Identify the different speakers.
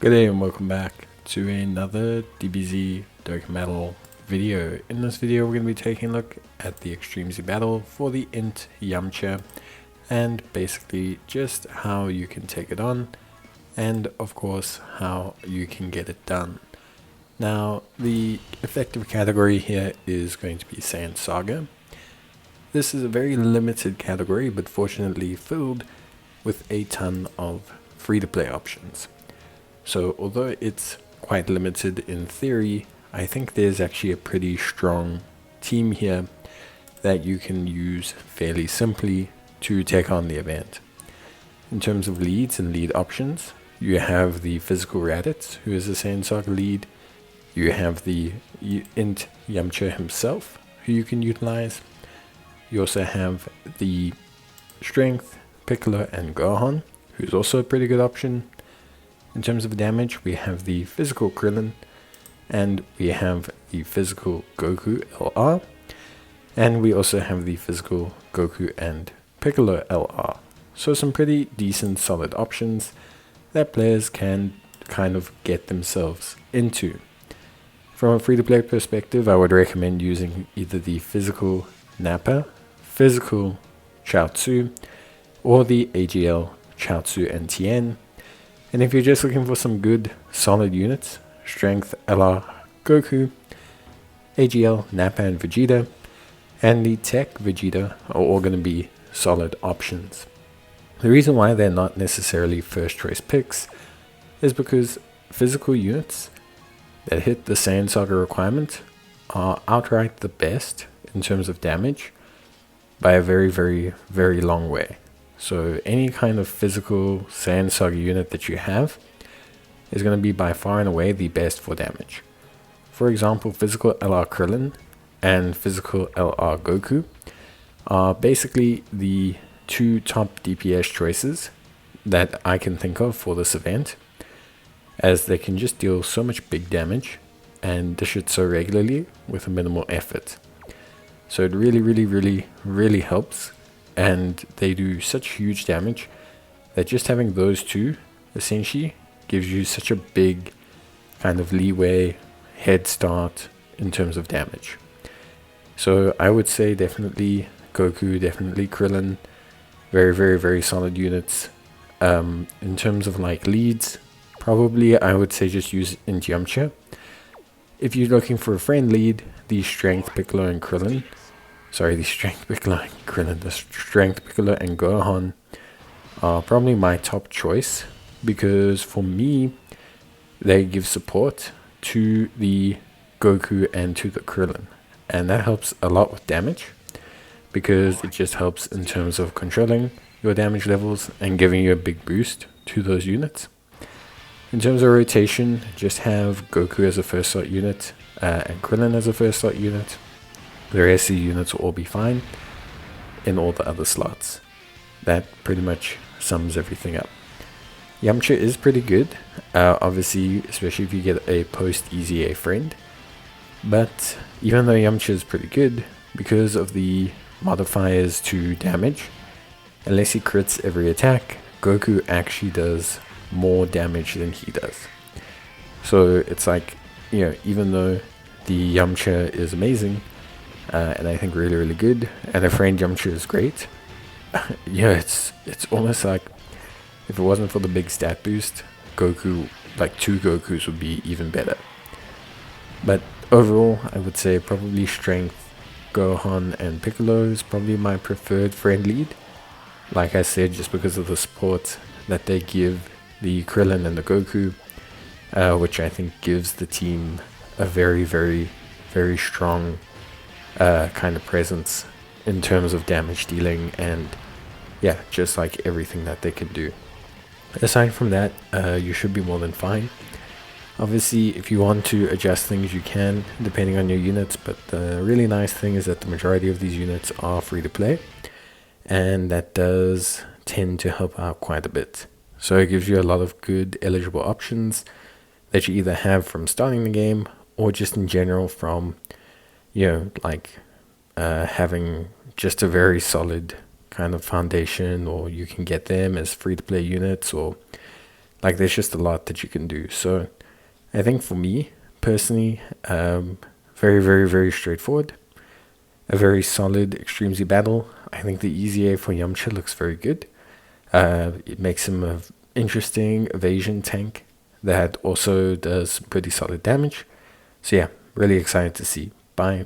Speaker 1: Good day and welcome back to another DBZ Dokkan Battle video. In this video we're going to be taking a look at the Extreme Z battle for the INT Yamcha and basically just how you can take it on and of course how you can get it done. Now the effective category here is going to be Saiyan Saga. This is a very limited category but fortunately filled with a ton of free-to-play options. So although it's quite limited in theory, I think there's actually a pretty strong team here that you can use fairly simply to take on the event. In terms of leads and lead options, you have the physical Raditz, who is a Saiyan Saga lead. You have the INT Yamcha himself, who you can utilize. You also have the strength Piccolo and Gohan, who's also a pretty good option. In terms of damage, we have the physical Krillin, and we have the physical Goku LR, and we also have the physical Goku and Piccolo LR. So some pretty decent solid options that players can kind of get themselves into. From a free-to-play perspective, I would recommend using either the physical Nappa, physical Chaozu, or the AGL Chaozu and Tien. And if you're just looking for some good, solid units, Strength, LR, Goku, AGL, Nappa, and Vegeta, and the Tech Vegeta are all going to be solid options. The reason why they're not necessarily first choice picks is because physical units that hit the Saiyan Saga requirement are outright the best in terms of damage by a very, very, very long way. So any kind of physical Saiyan Saga unit that you have is going to be by far and away the best for damage. For example, physical LR Krillin and physical LR Goku are basically the two top DPS choices that I can think of for this event, as they can just deal so much big damage and dish it so regularly with a minimal effort. So it really helps. And they do such huge damage that just having those two essentially gives you such a big kind of leeway, head start in terms of damage. So I would say definitely Goku, definitely Krillin, very solid units. In terms of like leads, probably I would say just use INT Yamcha. If you're looking for a friend lead, the Strength Piccolo and Krillin. The Strength Piccolo and Krillin, the Strength Piccolo and Gohan are probably my top choice because for me, they give support to the Goku and to the Krillin. And that helps a lot with damage because it just helps in terms of controlling your damage levels and giving you a big boost to those units. In terms of rotation, just have Goku as a first slot unit and Krillin as a first slot unit. The rest of the units will all be fine in all the other slots. That pretty much sums everything up. Yamcha is pretty good, obviously, especially if you get a post-EZA friend. But even though Yamcha is pretty good, because of the modifiers to damage, unless he crits every attack, Goku actually does more damage than he does. So it's like, even though the Yamcha is amazing, and I think really good, and a friend Yamcha is great. It's almost like if it wasn't for the big stat boost, Goku, like two Gokus would be even better. But overall, I would say probably Strength, Gohan, and Piccolo is probably my preferred friend lead. Like I said, just because of the support that they give the Krillin and the Goku, which I think gives the team a very strong kind of presence in terms of damage dealing and just like everything that they can do. Aside from that, you should be more than fine. Obviously, if you want to adjust things, you can, depending on your units, but the really nice thing is that the majority of these units are free to play, and that does tend to help out quite a bit. So it gives you a lot of good eligible options that you either have from starting the game or just in general from having just a very solid kind of foundation, or you can get them as free-to-play units, or Like there's just a lot that you can do. So I think for me personally, very, very, very straightforward. A very solid Extreme Z battle. I think the EZA for Yamcha looks very good. It makes him an interesting evasion tank that also does pretty solid damage. So yeah, really excited to see. Bye.